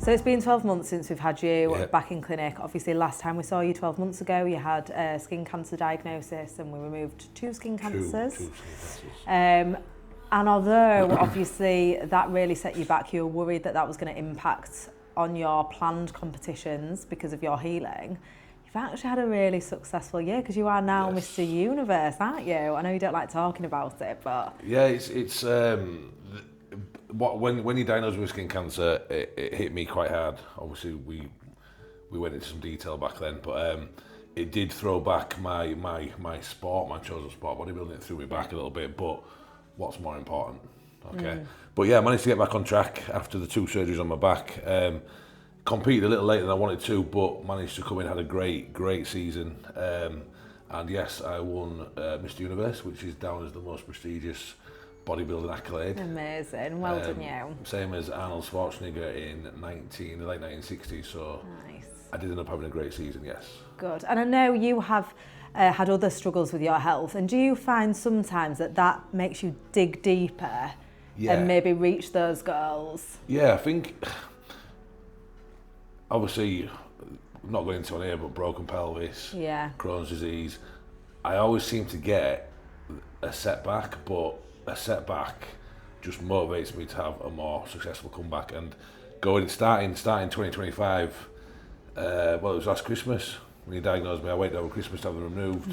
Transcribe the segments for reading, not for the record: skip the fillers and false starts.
So it's been 12 months since we've had you Yeah. back in clinic. Obviously, last time we saw you 12 months ago, you had a skin cancer diagnosis and we removed two skin cancers. Two skin cancers. And although obviously that really set you back, you were worried that that was going to impact on your planned competitions because of your healing. You've actually had a really successful year because you are now Yes. Mr. Universe, aren't you? I know you don't like talking about it, but Yeah, it's when you diagnosed with skin cancer, it hit me quite hard. Obviously, we went into some detail back then, but it did throw back my sport, my chosen sport, bodybuilding. It threw me back a little bit, but what's more important? Okay, but yeah, I managed to get back on track after the two surgeries on my back. Competed a little later than I wanted to, but managed to come in, had a great season. And yes, I won Mr. Universe, which is down as the most prestigious bodybuilding accolade. amazing. Well done, you. Same as Arnold Schwarzenegger in the late 1960s. So Nice. I did end up having a great season, yes. Good. And I know you have had other struggles with your health. And do you find sometimes that makes you dig deeper and maybe reach those goals? Yeah, I think, obviously, not going into it here, but broken pelvis, Yeah. Crohn's disease, I always seem to get a setback, but a setback just motivates me to have a more successful comeback. And starting 2025, well, it was last Christmas when he diagnosed me. I waited over Christmas to have them removed.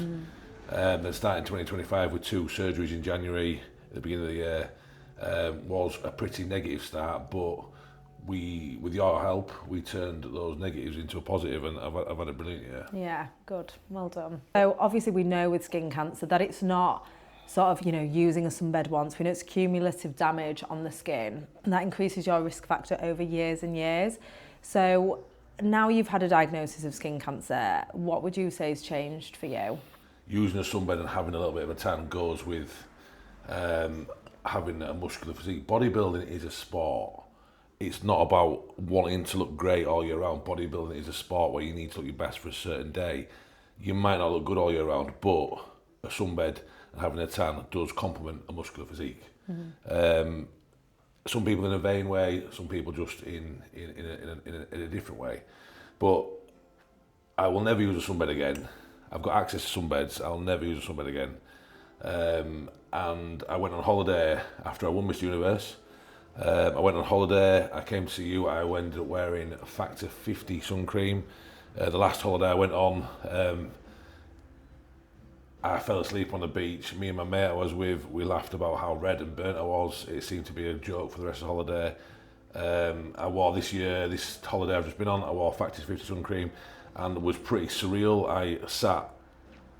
Then starting 2025 with two surgeries in January at the beginning of the year was a pretty negative start, but with your help, we turned those negatives into a positive, and I've had a brilliant year. Yeah, good. Well done. So obviously we know with skin cancer that it's not sort of, using a sunbed once. We know it's cumulative damage on the skin, and that increases your risk factor over years and years. So now you've had a diagnosis of skin cancer, what would you say has changed for you? Using a sunbed and having a little bit of a tan goes with having a muscular physique. Bodybuilding is a sport. It's not about wanting to look great all year round. Bodybuilding is a sport where you need to look your best for a certain day. You might not look good all year round, but a sunbed and having a tan does complement a muscular physique. Some people in a vain way, some people just in a different way. But I will never use a sunbed again. I've got access to sunbeds. I'll never use a sunbed again. And I went on holiday after I won Mr. Universe. I went on holiday, I came to see you, I ended up wearing a Factor 50 sun cream. The last holiday I went on, I fell asleep on the beach. Me and my mate I was with, we laughed about how red and burnt I was. It seemed to be a joke for the rest of the holiday. I wore this holiday I've just been on, I wore Factor 50 sun cream, and it was pretty surreal. I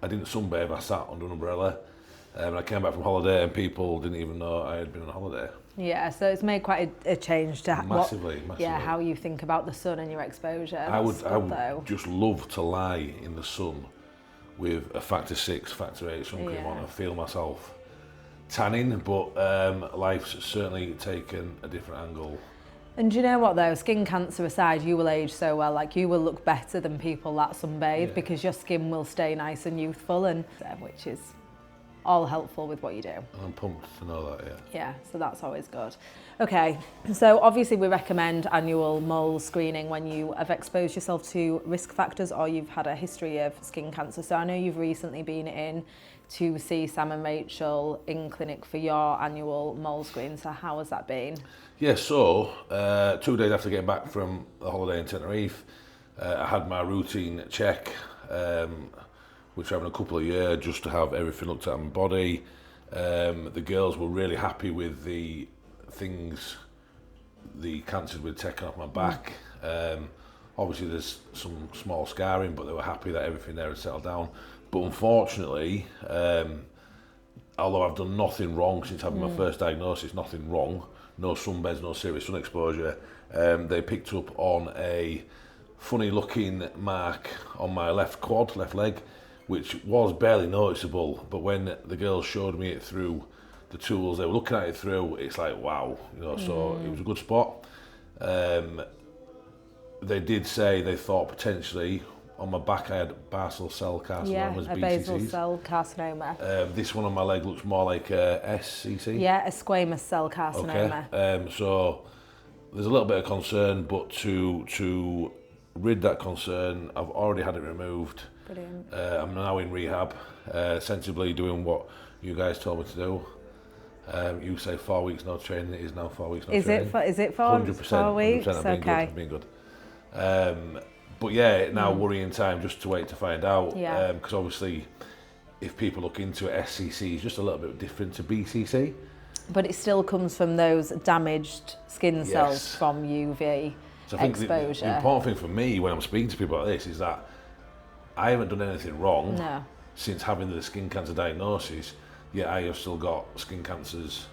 didn't sunbathe, I sat under an umbrella. And I came back from holiday and people didn't even know I had been on holiday. Yeah, so it's made quite a change to Massively. how you think about the sun and your exposure. I would just love to lie in the sun with a Factor 6, Factor 8 sun cream on and feel myself tanning, but life's certainly taken a different angle. And do you know what though, skin cancer aside, you will age so well, like you will look better than people that sunbathe because your skin will stay nice and youthful, and which is all helpful with what you do. And I'm pumped to know that, Yeah, so that's always good. Okay, so obviously we recommend annual mole screening when you have exposed yourself to risk factors or you've had a history of skin cancer. So I know you've recently been in to see Sam and Rachel in clinic for your annual mole screen. So how has that been? Yeah, so 2 days after getting back from the holiday in Tenerife, I had my routine check, which I'm having a couple of years just to have everything looked at on my body. The girls were really happy with the cancers we'd taken off my back. Obviously there's some small scarring, but they were happy that everything there had settled down. But unfortunately, although I've done nothing wrong since having my first diagnosis, nothing wrong, no sunbeds, no serious sun exposure, they picked up on a funny looking mark on my left leg, which was barely noticeable, but when the girls showed me it through the tools they were looking at it through, it's like, wow, so it was a good spot. They did say they thought potentially on my back I had basal cell carcinomas, a BCCs. basal cell carcinoma. This one on my leg looks more like a SCC. Yeah, a squamous cell carcinoma. Okay. So there's a little bit of concern, but to rid that concern, I've already had it removed. Brilliant. I'm now in rehab, sensibly doing what you guys told me to do. You say 4 weeks no training, it is now 4 weeks no training. Is it 4 100%, weeks? 100%, Okay. I've been good. But yeah, now worrying time just to wait to find out. Yeah. Because obviously, if people look into it, SCC is just a little bit different to BCC. But it still comes from those damaged skin cells Yes. from UV So I think exposure. the important thing for me when I'm speaking to people like this is that I haven't done anything wrong No. since having the skin cancer diagnosis, yet I have still got skin cancers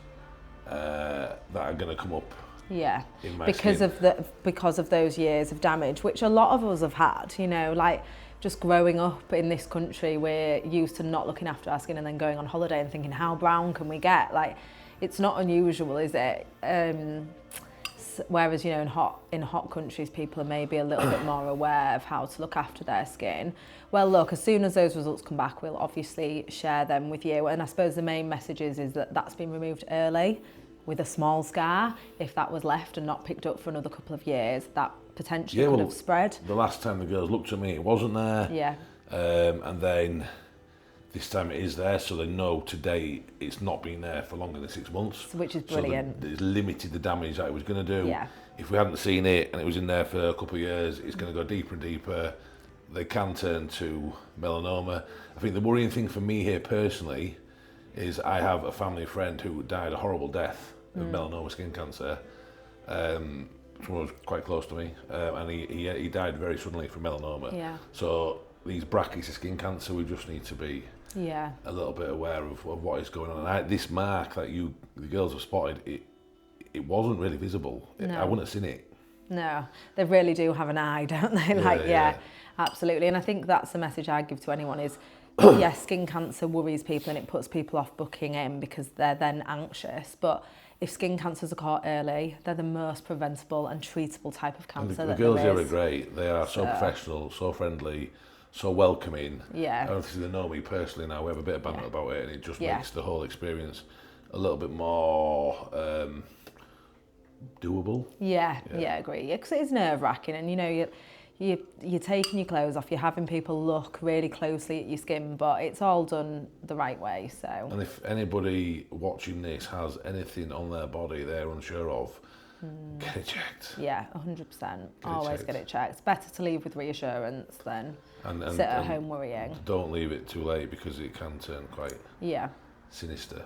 that are going to come up Yeah, in my because skin. because of those years of damage, which a lot of us have had. You know, like just growing up in this country, we're used to not looking after our skin and then going on holiday and thinking, how brown can we get? Like, it's not unusual, is it? Whereas, you know, in hot countries, people are maybe a little bit more aware of how to look after their skin. Well, look, as soon as those results come back, we'll obviously share them with you. And I suppose the main message is that that's been removed early with a small scar. If that was left and not picked up for another couple of years, that potentially could have spread. The last time the girls looked at me, it wasn't there. Yeah. And then this time it is there, so they know today it's not been there for longer than 6 months. Which is brilliant. So it's limited the damage that it was going to do. Yeah. If we hadn't seen it and it was in there for a couple of years, it's going to go deeper and deeper. They can turn to melanoma. I think the worrying thing for me here personally is I have a family friend who died a horrible death of melanoma skin cancer. Someone was quite close to me, and he died very suddenly from melanoma. Yeah. So these brackets of skin cancer, we just need to be Yeah. a little bit aware of what is going on. And this mark that the girls have spotted, it wasn't really visible. No. I wouldn't have seen it. No, they really do have an eye, don't they? Like, yeah, absolutely. And I think that's the message I'd give to anyone is, yes, skin cancer worries people and it puts people off booking in because they're then anxious. But if skin cancers are caught early, they're the most preventable and treatable type of And cancer the that girls there here are is. great. They are so professional, so friendly, so welcoming. Yeah. Obviously, they know me personally now. We have a bit of banter about it, and it just Yeah. makes the whole experience a little bit more doable. Yeah, agree. Because it is nerve-wracking, and you know, you're taking your clothes off, you're having people look really closely at your skin, but it's all done the right way. So. And if anybody watching this has anything on their body they're unsure of, get it checked. Yeah, 100%. Always checked. get it checked. Better to leave with reassurance than And sit at home worrying. Don't leave it too late because it can turn quite Yeah. sinister.